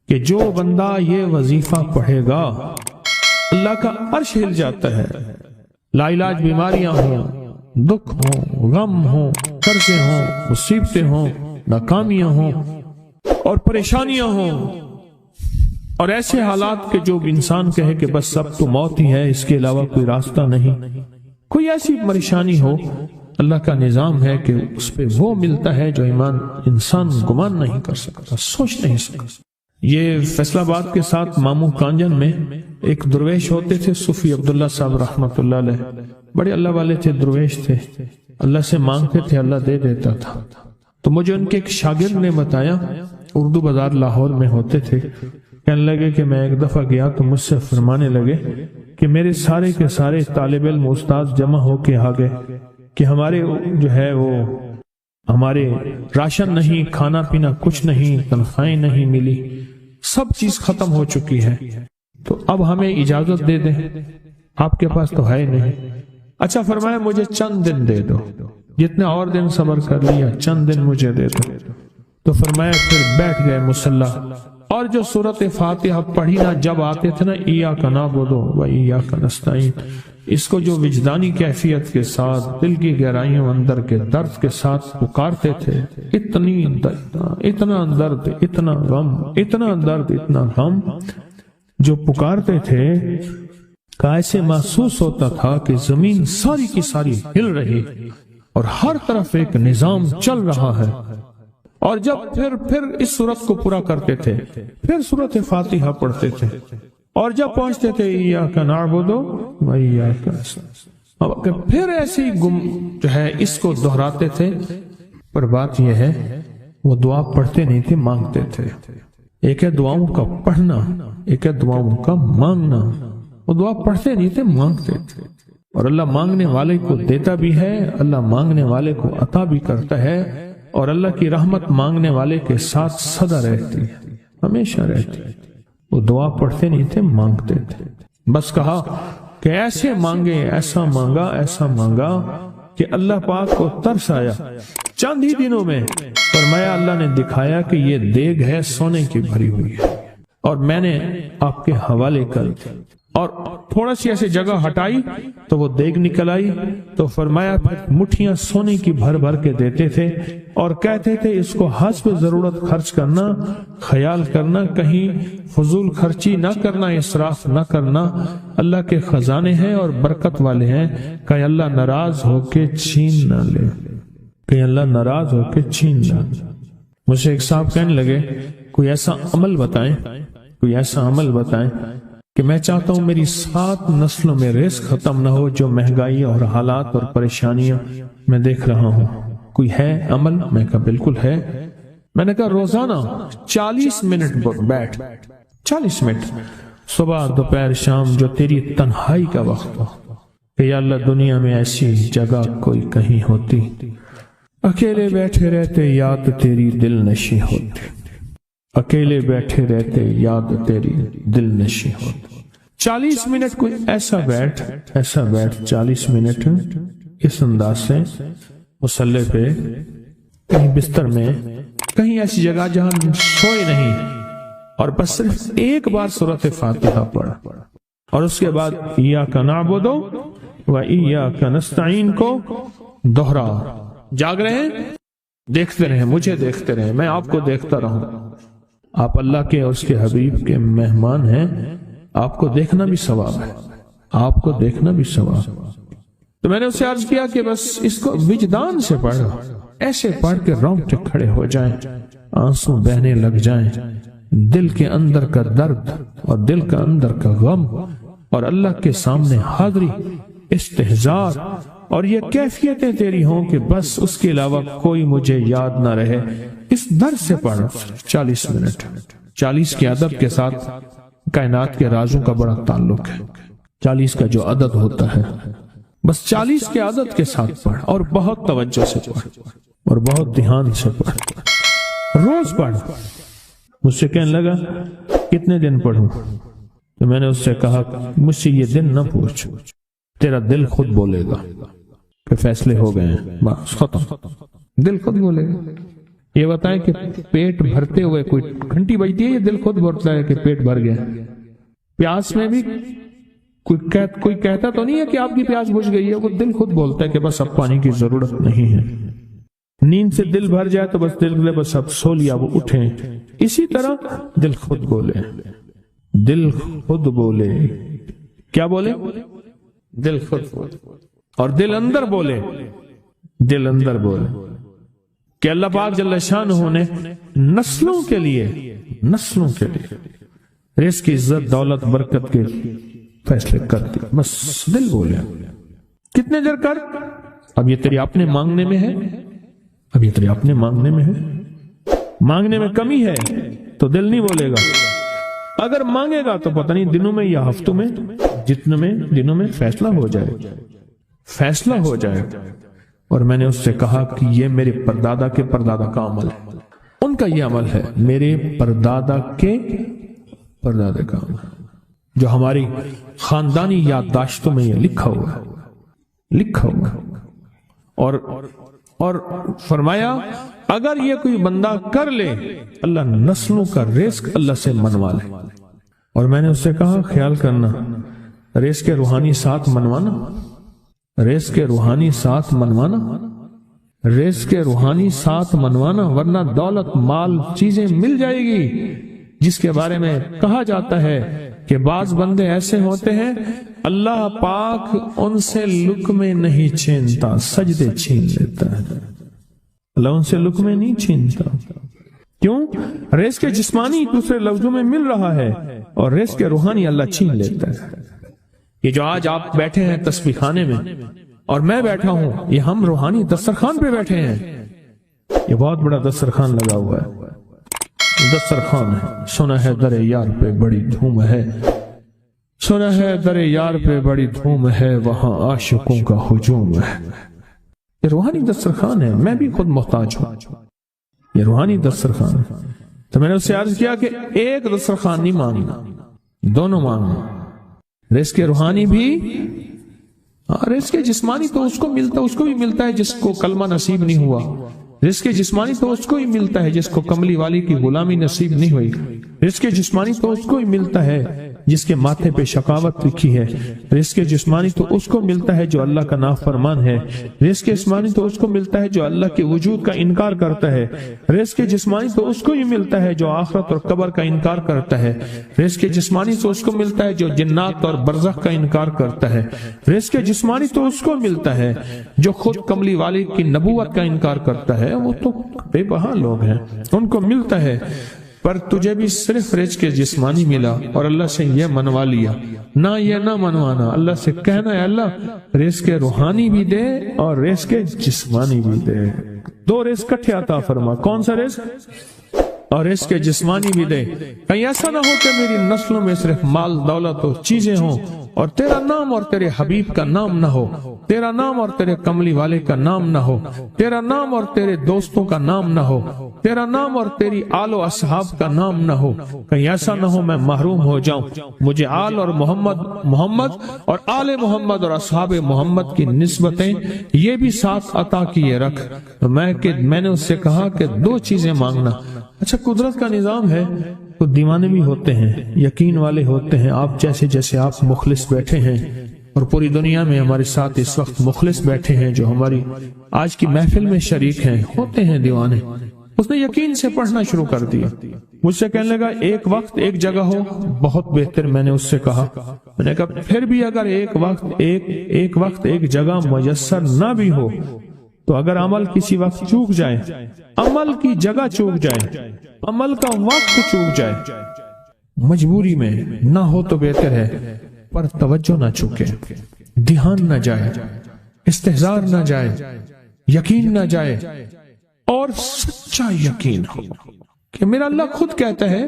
کہ جو بندہ یہ وظیفہ پڑھے گا اللہ کا عرش ہل جاتا ہے. لا علاج بیماریاں ہوں، دکھ ہوں، غم ہوں، قرضے ہوں، مصیبتیں ہوں، ناکامیاں ہوں اور پریشانیاں ہوں اور ایسے حالات کہ جو انسان کہے کہ بس سب تو موت ہی ہے، اس کے علاوہ کوئی راستہ نہیں. کوئی ایسی پریشانی ہو، اللہ کا نظام ہے کہ اس پہ وہ ملتا ہے جو ایمان انسان گمان نہیں کر سکتا، سوچ نہیں سکتا. یہ فیصل آباد کے ساتھ ماموں کانجن میں ایک درویش ہوتے تھے، صوفی عبداللہ صاحب رحمۃ اللہ علیہ. بڑے اللہ والے تھے، درویش تھے، اللہ سے مانگتے تھے، اللہ دے دیتا تھا. تو مجھے ان کے ایک شاگرد نے بتایا، اردو بازار لاہور میں ہوتے تھے. کہنے لگے کہ میں ایک دفعہ گیا تو مجھ سے فرمانے لگے کہ میرے سارے کے سارے طالب علم استاد جمع ہو کے آ گئے کہ ہمارے جو ہے وہ ہمارے راشن نہیں، کھانا پینا کچھ نہیں، تنخواہیں نہیں ملی، سب چیز ختم ہو چکی ہے، تو اب ہمیں اجازت دے دیں، آپ کے پاس تو ہے نہیں. اچھا فرمایا مجھے چند دن دے دو، جتنے اور دن صبر کر لیا، چند دن مجھے دے دو. تو فرمایا پھر بیٹھ گئے مصلی اور جو سورۃ فاتحہ پڑھی نا جب آتے تھے نا، ایاک نعبد و ایاک نستعین، اس کو جو وجدانی کیفیت کے ساتھ دل کی گہرائیوں اندر کے درد کے ساتھ پکارتے تھے، اتنا درد، اتنا غم، اتنا درد، اتنا غم جو پکارتے تھے کہ ایسے محسوس ہوتا تھا کہ زمین ساری کی ساری ہل رہی اور ہر طرف ایک نظام چل رہا ہے. اور جب پھر اس صورت کو پورا کرتے تھے، پھر سورۃ فاتحہ پڑھتے تھے اور جب پہنچتے تھے ایاک نعبد و ایاک نستعین، پھر ایسے ہی جو ہے اس کو دہراتے تھے. پر بات یہ ہے وہ دعا پڑھتے نہیں تھے، مانگتے تھے. ایک ہے دعاؤں کا پڑھنا، ایک ہے دعاؤں کا مانگنا. وہ دعا پڑھتے نہیں تھے، مانگتے تھے. اور اللہ مانگنے والے کو دیتا بھی ہے، اللہ مانگنے والے کو عطا بھی کرتا ہے، اور اللہ کی رحمت مانگنے والے کے ساتھ سدا رہتی ہے، ہمیشہ رہتی ہے. وہ دعا پڑھتے نہیں تھے، مانگتے تھے. بس کہا کہ ایسے مانگے، ایسا مانگا، ایسا مانگا کہ اللہ پاک کو ترس آیا. چند ہی دنوں میں فرمایا اللہ نے دکھایا کہ یہ دیگ ہے سونے کی بھری ہوئی ہے، اور میں نے آپ کے حوالے کر دی. اور تھوڑا سی ایسے جگہ ہٹائی تو وہ دیگ نکل آئی. تو فرمایا پھر مٹھیاں سونے کی بھر بھر کے دیتے تھے اور کہتے تھے اس کو حسب ضرورت خرچ کرنا، خیال کرنا، کہیں فضول خرچی نہ کرنا، اسراف نہ کرنا. اللہ کے خزانے ہیں اور برکت والے ہیں، کہ اللہ ناراض ہو کے چھین نہ لے، کہ اللہ ناراض ہو کے چھین نہ لے. مجھے ایک صاحب کہنے لگے کوئی ایسا عمل بتائیں، کوئی ایسا عمل بتائیں کہ میں چاہتا ہوں میری 7 نسلوں میں رزق ختم نہ ہو، جو مہنگائی اور حالات اور پریشانیاں میں دیکھ رہا ہوں. کوئی ہے عمل؟ میں کہا بالکل ہے. میں نے کہا روزانہ 40 منٹ بیٹھ، 40 منٹ صبح دوپہر شام، جو تیری تنہائی کا وقت ہو، کہ یا اللہ دنیا میں ایسی جگہ کوئی کہیں ہوتی، اکیلے بیٹھے رہتے یاد تیری دل نشی ہوتی، اکیلے بیٹھے رہتے یاد تیری دل نشی ہوتی. 40 منٹ کوئی ایسا بیٹھ 40 منٹ اس انداز سے مصلی پہ، کہیں بستر میں، کہیں ایسی جگہ جہاں سوئے نہیں، اور بس صرف ایک بار سورۃ فاتحہ پڑھا، اور اس کے بعد ایاک نعبد و ایاک نستعین کو دوہرا. جاگ رہے ہیں، دیکھتے رہیں، مجھے دیکھتے رہیں، میں آپ کو دیکھتا رہوں. آپ اللہ کے اور اس کے حبیب کے مہمان ہیں، آپ کو دیکھنا بھی ثواب ہے، آپ کو دیکھنا بھی ثواب. تو میں نے اسے عرض کیا کہ بس اس کو وجدان سے پڑھو، ایسے پڑھ کے رونگٹے کھڑے ہو جائیں، آنسو بہنے لگ جائیں، دل کے اندر کا درد اور دل کا اندر کا غم اور اللہ کے سامنے حاضری، استحضار، اور یہ کیفیتیں تیری ہوں کہ بس اس کے علاوہ کوئی مجھے یاد نہ رہے. اس درد سے پڑھو 40 منٹ. 40 کے عدد کے ساتھ کائنات کے رازوں کا بڑا تعلق ہے. 40 کا جو عدد ہوتا ہے، بس 40 کے عدد کے ساتھ پڑھ، اور بہت توجہ سے پڑھ اور بہت دھیان سے پڑھ، روز پڑھ. مجھ سے کہنے لگا کتنے دن پڑھوں؟ تو میں نے اس سے کہا مجھ سے یہ دن نہ پوچھ، تیرا دل خود بولے گا کہ فیصلے ہو گئے ہیں، بس ختم. دل خود بولے گا. یہ بتائیں کہ پیٹ بھرتے ہوئے کوئی گھنٹی بجتی ہے یا دل خود بولتا ہے کہ پیٹ بھر گیا؟ پیاس میں بھی کوئی کہتا تو نہیں ہے کہ آپ کی پیاس بجھ گئی ہے، وہ دل خود بولتا ہے کہ بس اب پانی کی ضرورت نہیں ہے۔ نیند سے دل بھر جائے تو بس دل بولے بس اب سو لیا، وہ اٹھیں۔ اسی طرح دل خود بولے، دل خود بولے، کیا بولے؟ دل خود بولے، اور دل اندر بولے، دل اندر بولے کہ اللہ پاک جل شانہ نے نسلوں کے لیے رزق، عزت، دولت، برکت کے فیصلے کر دی، بس دل بولے۔ کتنے دیر کر؟ اب یہ تیری اپنے مانگنے میں ہے، اب یہ تیری اپنے مانگنے میں ہے۔ مانگنے میں کمی ہے تو دل نہیں بولے گا، اگر مانگے گا تو پتہ نہیں دنوں میں یا ہفتوں میں، جتنے میں دنوں میں فیصلہ ہو جائے۔ اور میں نے اس سے کہا کہ یہ میرے پردادا کے پردادا کا عمل ہے، ان کا یہ عمل ہے، میرے پردادا کے پردادا کا عمل ہے، جو ہماری خاندانی یادداشتوں میں یہ لکھا ہوا اور فرمایا اگر یہ کوئی بندہ کر لے، اللہ نسلوں کا رزق اللہ سے منوا لے۔ اور میں نے اس سے کہا خیال کرنا، رزق روحانی ساتھ منوانا، رزق روحانی ساتھ منوانا، رزق روحانی ساتھ منوانا، ورنہ دولت، مال، چیزیں مل جائے گی جس کے بارے میں کہا جاتا ہے کہ بعض بندے ایسے ہوتے ہیں اللہ پاک ان سے لقمے نہیں چھینتا، سجدے چھین لیتا ہے۔ اللہ ان سے لقمے نہیں چھینتا، کیوں؟ رزق جسمانی دوسرے لفظوں میں مل رہا ہے، اور رزق روحانی اللہ چھین لیتا ہے۔ یہ جو آج آپ بیٹھے ہیں تسبیح خانے میں اور میں بیٹھا ہوں، یہ ہم روحانی دسترخوان پہ بیٹھے ہیں۔ یہ بہت بڑا دسترخوان لگا ہوا ہے، دسترخوان ہے۔ سنا ہے در یار پہ بڑی دھوم ہے، سنا ہے در یار پہ بڑی دھوم ہے، وہاں عاشقوں کا ہجوم ہے۔ یہ روحانی دسترخوان ہے، میں بھی خود محتاج ہوں، یہ روحانی دسترخوان ہے۔ تو میں نے اس سے عرض کیا کہ ایک دسترخوان نہیں مانگنا، دونوں مانگنا، رزق روحانی بھی، رزق جسمانی تو اس کو بھی ملتا ہے جس کو کلمہ نصیب نہیں ہوا، رزق جسمانی تو اس کو ہی ملتا ہے جس کو کملی والی کی غلامی نصیب نہیں ہوئی، رزق جسمانی تو اس کو ہی ملتا ہے جس کے ماتھے پہ شقاوت لکھی ہے، رزق جسمانی تو اس کو ملتا ہے جو اللہ کا نافرمان ہے، رزق جسمانی تو اس کو ملتا ہے جو اللہ کے وجود کا انکار کرتا ہے، رزق جسمانی تو اس کو ہی ملتا ہے جو آخرت اور قبر کا انکار کرتا ہے، رزق جسمانی تو اس کو ملتا ہے جو جنات اور برزخ کا انکار کرتا ہے، رزق جسمانی تو اس کو ملتا ہے جو خود کملی والی کی نبوت کا انکار کرتا ہے، وہ تو بے بہا لوگ ہیں، ان کو ملتا ہے۔ پر تجھے بھی صرف رزق جسمانی ملا اور اللہ سے یہ منوا لیا، نہ یہ نہ منوانا، اللہ سے کہنا ہے اللہ رزق روحانی بھی دے اور رزق جسمانی بھی دے، دو رزق کٹھے عطا فرما۔ کون سا رزق؟ اور رزق جسمانی بھی دے۔ کہیں ایسا نہ ہو کہ میری نسلوں میں صرف مال، دولت اور چیزیں ہوں اور تیرا نام اور تیرے حبیب کا نام نہ ہو، تیرا نام اور تیرے کملی والے کا نام نہ ہو، تیرا نام اور تیرے دوستوں کا نام نہ ہو، تیرا نام اور تیری آل و اصحاب کا نام نہ ہو۔ کہیں ایسا نہ ہو میں محروم ہو جاؤں، مجھے آل اور محمد اور آل محمد اور اصحاب محمد کی نسبتیں یہ بھی ساتھ عطا کیے رکھ۔ میں نے اس سے کہا کہ دو چیزیں مانگنا۔ اچھا، قدرت کا نظام ہے تو دیوانے بھی ہوتے ہیں، یقین والے ہوتے ہیں، آپ جیسے آپ مخلص بیٹھے ہیں، اور پوری دنیا میں ہمارے ساتھ اس وقت مخلص بیٹھے ہیں جو ہماری آج کی محفل میں شریک ہیں، ہوتے ہیں دیوانے۔ اس نے یقین سے پڑھنا شروع کر دیا، مجھ سے کہنے لگا ایک وقت ایک جگہ ہو بہت بہتر۔ میں نے اس سے کہا، میں نے کہا پھر بھی اگر ایک وقت ایک جگہ میسر نہ بھی ہو تو اگر عمل کسی وقت چوک جائے، عمل کی جگہ چوک جائے، عمل کا وقت چوک جائے، مجبوری میں نہ ہو تو بہتر ہے، پر توجہ نہ چوکے، دھیان نہ جائے، استحضار نہ جائے، یقین نہ جائے، اور سچا یقین ہو کہ میرا اللہ خود کہتا ہے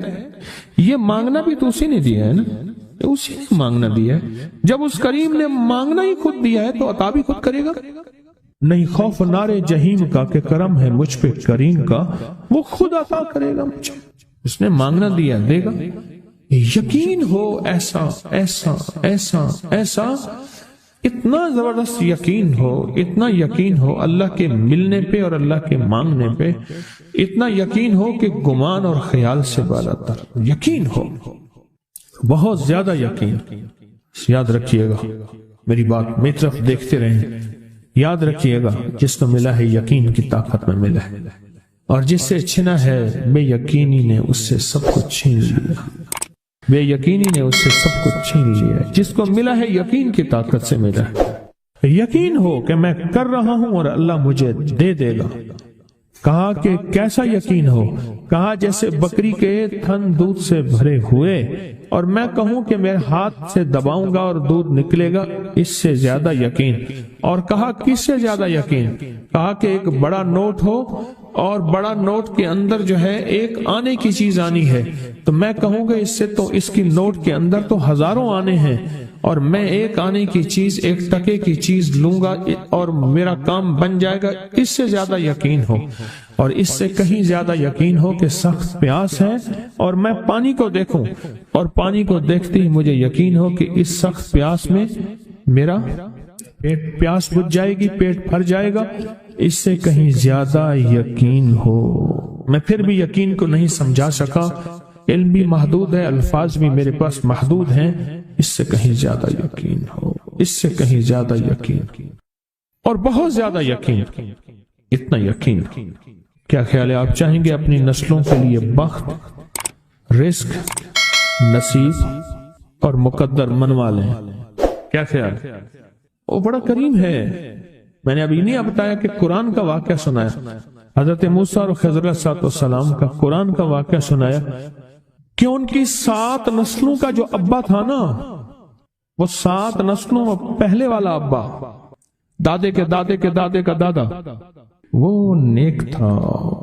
یہ مانگنا بھی تو اسی نے دیا ہے نا، اسی نے مانگنا دیا ہے۔ جب اس کریم نے مانگنا ہی خود دیا ہے تو عطا بھی خود کرے گا۔ نہیں خوف نارے جہیم کا کہ کرم ہے مجھ پہ کریم کا، وہ خود عطا کرے گا مجھے، اس نے مانگنا دیا دے گا۔ یقین ہو ایسا ایسا ایسا ایسا اتنا زبردست یقین ہو، اتنا یقین ہو اللہ کے ملنے پہ اور اللہ کے مانگنے پہ، اتنا یقین ہو کہ گمان اور خیال سے بالا تر یقین ہو، بہت زیادہ یقین۔ یاد رکھیے گا میری بات، میری طرف دیکھتے رہیں، یاد رکھیے گا جس کو ملا ہے یقین کی طاقت میں ملا ہے، اور جس سے چھنا ہے بے یقینی نے اس سے سب کچھ چھین لیا، بے یقینی نے اس سے سب کچھ چھین لیا۔ جس کو ملا ہے یقین کی طاقت سے ملا ہے، یقین ہو کہ میں کر رہا ہوں اور اللہ مجھے دے دے گا۔ کہا کہ کیسا یقین ہو؟ کہا جیسے بکری کے تھن دودھ سے بھرے ہوئے اور میں کہوں کہ میرے ہاتھ سے دباؤں گا اور دودھ نکلے گا، اس سے زیادہ یقین۔ اور کہا کس سے زیادہ یقین؟ کہا کہ ایک بڑا نوٹ ہو اور بڑا نوٹ کے اندر جو ہے ایک آنے کی چیز آنی ہے، تو میں کہوں گا اس سے تو اس کی نوٹ کے اندر تو ہزاروں آنے ہیں، اور میں ایک آنے کی چیز، ایک ٹکے کی چیز لوں گا اور میرا کام بن جائے گا۔ اس سے زیادہ یقین ہو، اور اس سے کہیں زیادہ یقین ہو کہ سخت پیاس ہے اور میں پانی کو دیکھوں، اور پانی کو دیکھتے ہی مجھے یقین ہو کہ اس سخت پیاس میں میرا پیاس بجھ جائے گی، پیٹ بھر جائے گا۔ اس سے کہیں زیادہ یقین ہو۔ میں پھر بھی یقین کو نہیں سمجھا سکا، علم بھی محدود ہے، الفاظ بھی میرے پاس محدود ہیں۔ اس سے کہیں زیادہ یقین ہو، اس سے کہیں زیادہ یقین، اور بہت زیادہ یقین، اتنا یقین۔ کیا خیال ہے؟ آپ چاہیں گے اپنی نسلوں کے لیے بخت، رزق، نصیب اور مقدر منوا لیں؟ کیا خیال؟ وہ بڑا کریم ہے۔ میں نے ابھی نہیں بتایا کہ قرآن کا واقعہ سنایا، حضرت موسیٰ اور خضر علیہ السلام کا قرآن کا واقعہ سنایا کہ ان کی 7 نسلوں کا جو ابا تھا نا، وہ 7 نسلوں میں پہلے والا ابا، دادے کے دادے کے دادے کا دادا، وہ نیک تھا،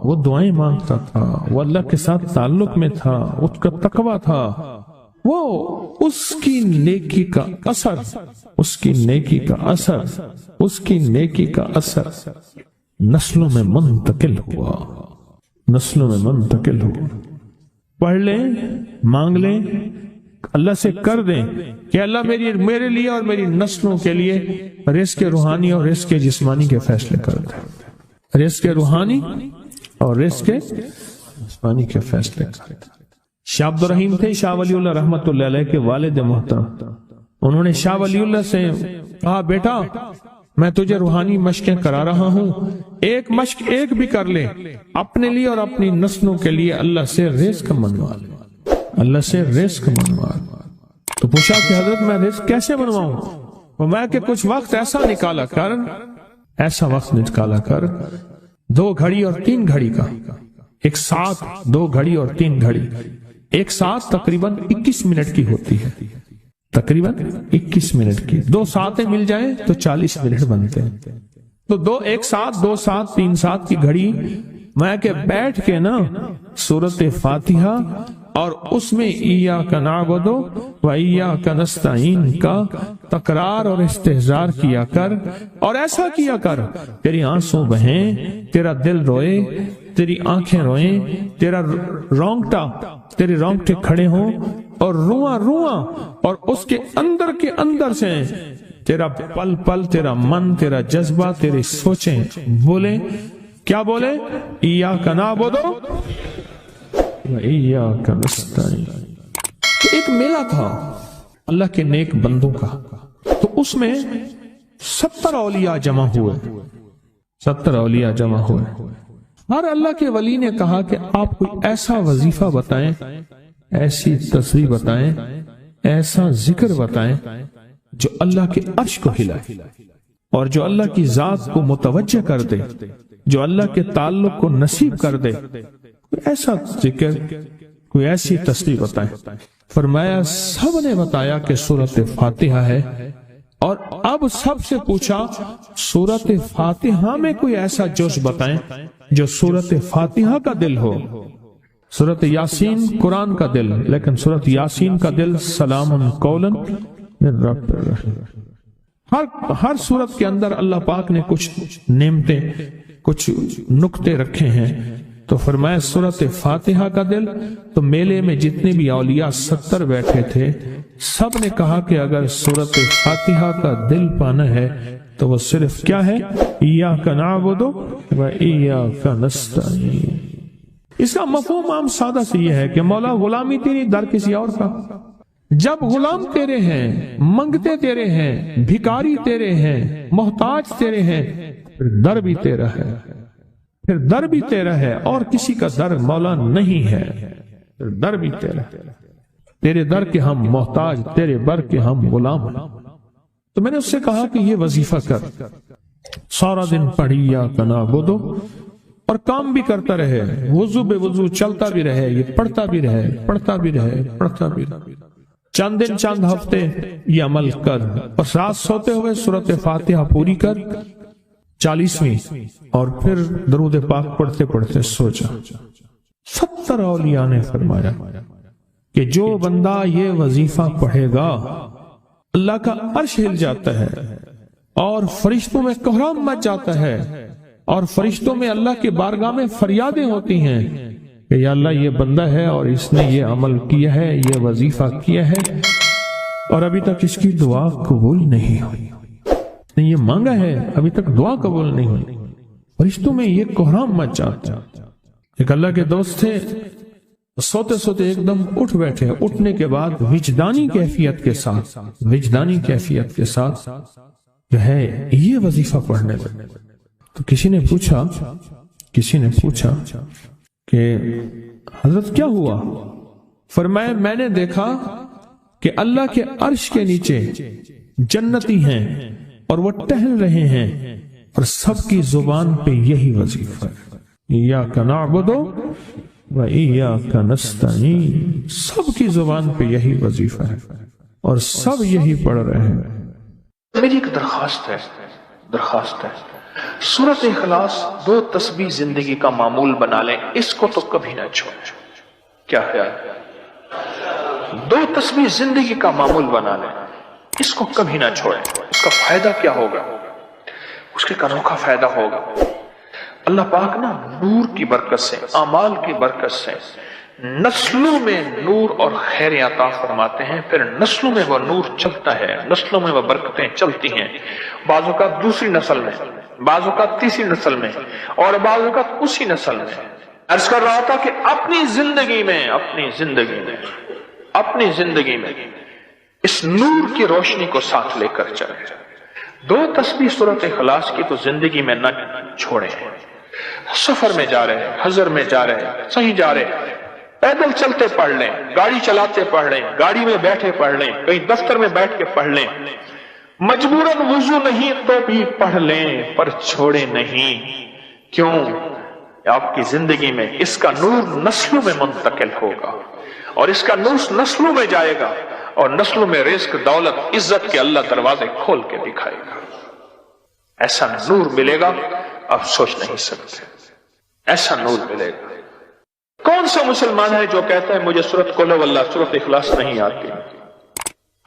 وہ دعائیں مانگتا تھا، وہ اللہ کے ساتھ تعلق میں تھا، اس کا تقوی تھا، وہ اس کی نیکی کا اثر، اس کی نیکی کا اثر، اس کی نیکی کا اثر نسلوں میں منتقل ہوا، نسلوں میں منتقل ہوا۔ پڑھ لیں، مانگ لیں، اللہ سے کر دیں کہ اللہ میرے لیے اور میری نسلوں کے لیے رزق روحانی اور رزق جسمانی کے فیصلے کر دیں، رزق روحانی اور رزق جسمانی کے فیصلے کر دیں۔ شاہ عبد الرحیم تھے شاہ ولی اللہ رحمۃ اللہ علیہ کے والد محترم۔ انہوں نے شاہ ولی اللہ سے کہا بیٹا میں تجھے روحانی مشقیں کرا رہا ہوں، ایک مشق ایک بھی کر لے، اپنے لیے اور اپنی نسلوں کے لیے اللہ سے رزق منوا لے، اللہ سے رزق منوا لے۔ تو پوچھا کہ حضرت میں رزق کیسے منواؤں؟ فرمایا کہ کچھ وقت ایسا نکالا کر، ایسا وقت نکالا کر 2 گھڑی اور 3 گھڑی کا، ایک ساتھ 2 گھڑی اور 3 گھڑی، ایک ساتھ تقریباً 21 منٹ کی ہوتی ہے، تقریباً 21 منٹ کی، 2 ساتیں مل جائیں تو 40 منٹ بنتے ہیں، تو ایک ساتھ 2 ساتھ 3 ساتھ کی گھڑی میں کہ بیٹھ کے نا سورۃ فاتحہ اور اس میں ایاک نعبد و ایاک نستعین کا تکرار اور استحضار کیا کر، اور ایسا کیا کر تیری آنسوں بہیں، تیرا دل روئے، تیری آنکھیں روئیں، تیرے رونگٹے کھڑے ہوں اور رواں اور اس کے اندر سے تیرا پل پل، تیرا من، تیرا جذبہ، تیری سوچیں بولیں، کیا بولے؟ ایاک نعبد و ایاک نستعین۔ ایک میلہ تھا اللہ کے نیک بندوں کا، تو اس میں 70 اولیاء جمع ہوئے، 70 اولیاء جمع ہوئے۔ ہر اللہ کے ولی نے کہا کہ آپ کوئی ایسا وظیفہ بتائیں، ایسی تصویر بتائیں، ایسا ذکر بتائیں جو اللہ کے عرش کو ہلائے اور جو اللہ کی ذات کو متوجہ کر دے، جو اللہ کے تعلق کو نصیب کر دے، کوئی ایسا ذکر، کوئی ایسی تصویر بتائیں۔ فرمایا سب نے بتایا کہ سورۃ فاتحہ ہے، اور اب سب سے پوچھا سورۃ فاتحہ میں کوئی ایسا جز بتائیں جو سورۃ فاتحہ کا دل ہو۔ سورۃ یاسین قرآن کا دل، لیکن سورۃ یاسین کا دل سلام قولا من رب الرحیم۔ ہر سورت کے اندر اللہ پاک نے کچھ نعمتیں، کچھ نکتے رکھے ہیں، تو فرمایا سورۃ فاتحہ کا دل۔ تو میلے میں جتنے بھی اولیاء 70 بیٹھے تھے، سب نے کہا کہ اگر سورۃ فاتحہ کا دل پانا ہے تو وہ صرف کیا ہے؟ ایاک نعبد و ایاک نستعین۔ اس کا مفہوم عام سادہ سے یہ ہے کہ مولا غلامی تیری، در کسی اور کا۔ جب غلام تیرے ہیں، منگتے تیرے ہیں، بھکاری تیرے ہیں، محتاج تیرے ہیں، پھر در بھی تیرا ہے، پھر در بھی تیرا ہے، اور کسی کا در مولا نہیں ہے، پھر در بھی تیرا ہے۔ تیرے در کے ہم محتاج، تیرے بر کے ہم غلام۔ تو میں نے اس سے کہا کہ یہ وظیفہ کر، سارا دن پڑھی ایاک نعبد، اور کام بھی کرتا رہے، وضو بے وضو چلتا بھی رہے، یہ پڑھتا بھی رہے، پڑھتا بھی رہے، پڑھتا بھی رہے، چند دن چند ہفتے یہ عمل کر، اور رات سوتے ہوئے سورۃ فاتحہ پوری کر 40ویں، اور پھر درود پاک پڑھتے پڑھتے سو جا۔ 70 اولیاء نے فرمایا کہ جو بندہ یہ وظیفہ پڑھے گا اللہ کا عرش ہل جاتا ہے، اور فرشتوں میں کوہرام مچ جاتا ہے، اور فرشتوں میں اللہ کے بارگاہ میں فریادیں ہوتی ہیں کہ یا اللہ یہ بندہ ہے اور اس نے یہ عمل کیا ہے، یہ وظیفہ کیا ہے، اور ابھی تک اس کی دعا قبول نہیں ہوئی، اس نے یہ مانگا ہے ابھی تک دعا قبول نہیں ہوئی، فرشتوں میں یہ کوہرام مچ جاتا ہے۔ ایک اللہ کے دوست تھے، سوتے سوتے ایک دم اٹھ بیٹھے، اٹھنے کے بعد وجدانی کیفیت کے ساتھ جو ہے یہ وظیفہ پڑھنے لگے۔ تو کسی نے پوچھا کہ حضرت کیا ہوا؟ فرمایا میں نے دیکھا کہ اللہ کے عرش کے نیچے جنتی ہیں اور وہ ٹہل رہے ہیں، اور سب کی زبان پہ یہی وظیفہ ہے، ایاک نعبد و ایاک نستعین، سب کی زبان پہ یہی وظیفہ ہے اور سب یہی پڑھ رہے ہیں۔ میری ایک درخواست ہے، سورۃ اخلاص 2 تسبیح زندگی کا معمول بنا لیں، اس کو تو کبھی نہ چھوڑیں۔ کیا خیال ہے؟ 2 تسبیح زندگی کا معمول بنا لیں، اس کو کبھی نہ چھوڑیں۔ اس کا فائدہ کیا ہوگا؟ اس کے انوکھا فائدہ ہوگا۔ اللہ پاک نا نور کی برکت سے، اعمال کی برکت سے نسلوں میں نور اور خیر عطا فرماتے ہیں، پھر نسلوں میں وہ نور چلتا ہے، نسلوں میں وہ برکتیں چلتی ہیں، بعض اوقات دوسری نسل میں، بعض اوقات تیسری نسل میں، اور بعض اوقات اسی نسل میں۔ عرض کر رہا تھا کہ اپنی زندگی میں اس نور کی روشنی کو ساتھ لے کر چلے۔ 2 تسبیح سورۃ اخلاص کی تو زندگی میں نہ چھوڑیں۔ سفر میں جا رہے، حضر میں جا رہے، صحیح جا رہے، پیدل چلتے پڑھ لیں، گاڑی چلاتے پڑھ لیں، گاڑی میں بیٹھے پڑھ لیں، کہیں دفتر میں بیٹھ کے پڑھ لیں، مجبوراً وضو نہیں تو بھی پڑھ لیں، پر چھوڑے نہیں۔ کیوں؟ آپ کی زندگی میں اس کا نور نسلوں میں منتقل ہوگا، اور اس کا نور نسلوں میں جائے گا، اور نسلوں میں رزق، دولت، عزت کے اللہ دروازے کھول کے دکھائے گا۔ ایسا نور ملے گا آپ سوچ نہیں سکتے، ایسا نور ملے گا۔ کون سا مسلمان ہے جو کہتا ہے مجھے سورۃ قل واللہ، سورۃ اخلاص نہیں آتی؟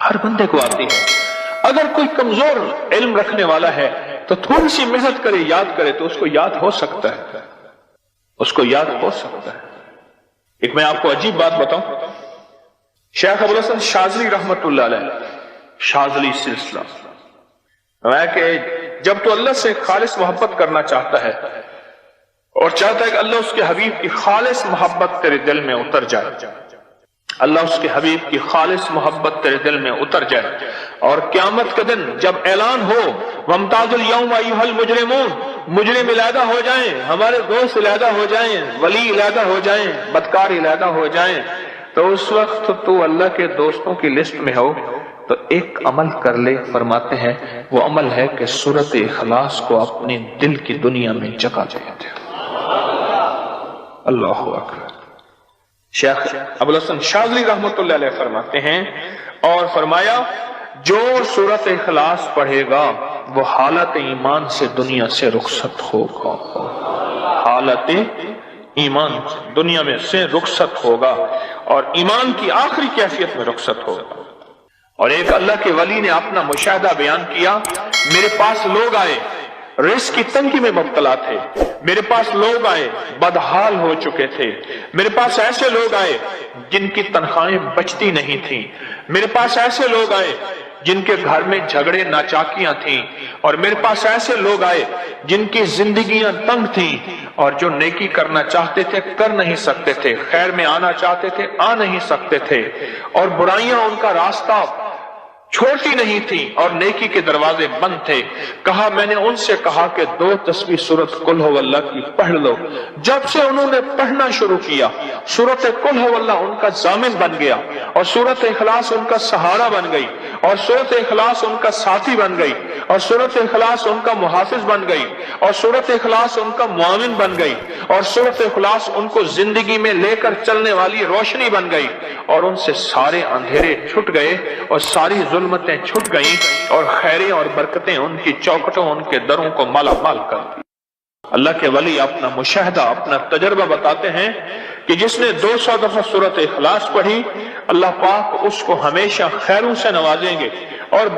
ہر بندے کو آتی ہے۔ اگر کوئی کمزور علم رکھنے والا ہے تو تھوڑی سی محنت کرے، یاد کرے تو اس کو یاد ہو سکتا ہے، ایک میں آپ کو عجیب بات بتاؤں، شیخ ابوالحسن شاذلی رحمت اللہ علیہ، شاذلی سلسلہ، کہ جب تو اللہ سے خالص محبت کرنا چاہتا ہے اور چاہتا ہے کہ اللہ اس کے حبیب کی خالص محبت تیرے دل میں اتر جائے، اللہ اس کے حبیب کی خالص محبت تیرے دل میں اتر جائے، اور قیامت کے دن جب اعلان ہو وَامْتَازُوا الْيَوْمَ أَيُّهَا الْمُجْرِمُونَ، مجرم علیحدہ ہو جائیں، ہمارے دوست علیحدہ ہو جائیں، ولی علیحدہ ہو جائیں، بدکار علیحدہ ہو جائیں، تو اس وقت تو اللہ کے دوستوں کی لسٹ میں ہو تو ایک عمل کر لے۔ فرماتے ہیں وہ عمل ہے کہ سورۃ اخلاص کو اپنے دل کی دنیا میں جگہ دے۔ اللہ اکبر۔ شیخ ابوالحسن شاذلی رحمت اللہ علیہ فرماتے ہیں، اور فرمایا جو سورۃ اخلاص پڑھے گا وہ حالت ایمان سے دنیا سے رخصت ہوگا، حالت ایمان سے دنیا میں سے رخصت ہوگا، اور ایمان کی آخری کیفیت میں رخصت ہوگا۔ اور ایک اللہ کے ولی نے اپنا مشاہدہ بیان کیا، میرے پاس لوگ آئے رزق کی تنگی میں مبتلا تھے، میرے پاس لوگ آئے بدحال ہو چکے تھے، میرے پاس ایسے لوگ آئے جن کی تنخواہیں بچتی نہیں تھیں، میرے پاس ایسے لوگ آئے جن کے گھر میں جھگڑے ناچاکیاں تھیں، اور میرے پاس ایسے لوگ آئے جن کی زندگیاں تنگ تھیں اور جو نیکی کرنا چاہتے تھے کر نہیں سکتے تھے، خیر میں آنا چاہتے تھے آ نہیں سکتے تھے، اور برائیاں ان کا راستہ چھوٹی نہیں تھی اور نیکی کے دروازے بند تھے۔ کہا میں نے ان سے کہا کہ 2 تسبیح سورت قل هو اللہ کی پڑھ لو۔ جب سے انہوں نے پڑھنا شروع کیا سورت قل هو اللہ ان کا ضامن بن گیا، اور سورت اخلاص ان کا سہارا بن گئی، اور سورت اخلاص ان کا ساتھی بن گئی، اور سورت اخلاص ان کا محافظ بن گئی، اور سورت اخلاص ان کا معاون بن گئی، اور سورت اخلاص ان کو زندگی میں لے کر چلنے والی روشنی بن گئی، اور ان سے سارے اندھیرے چھٹ گئے اور ساری ظلمتیں چھٹ گئیں، اور خیریں اور برکتیں ان کی چوکھٹوں ان کے دروں کو مالا مال کر دی۔ اللہ کے ولی اپنا مشاہدہ اپنا تجربہ بتاتے ہیں کہ جس نے 200 دفعہ سورت اخلاص پڑھی اللہ پاک اس کو ہمیشہ خیروں سے نوازیں گے، اور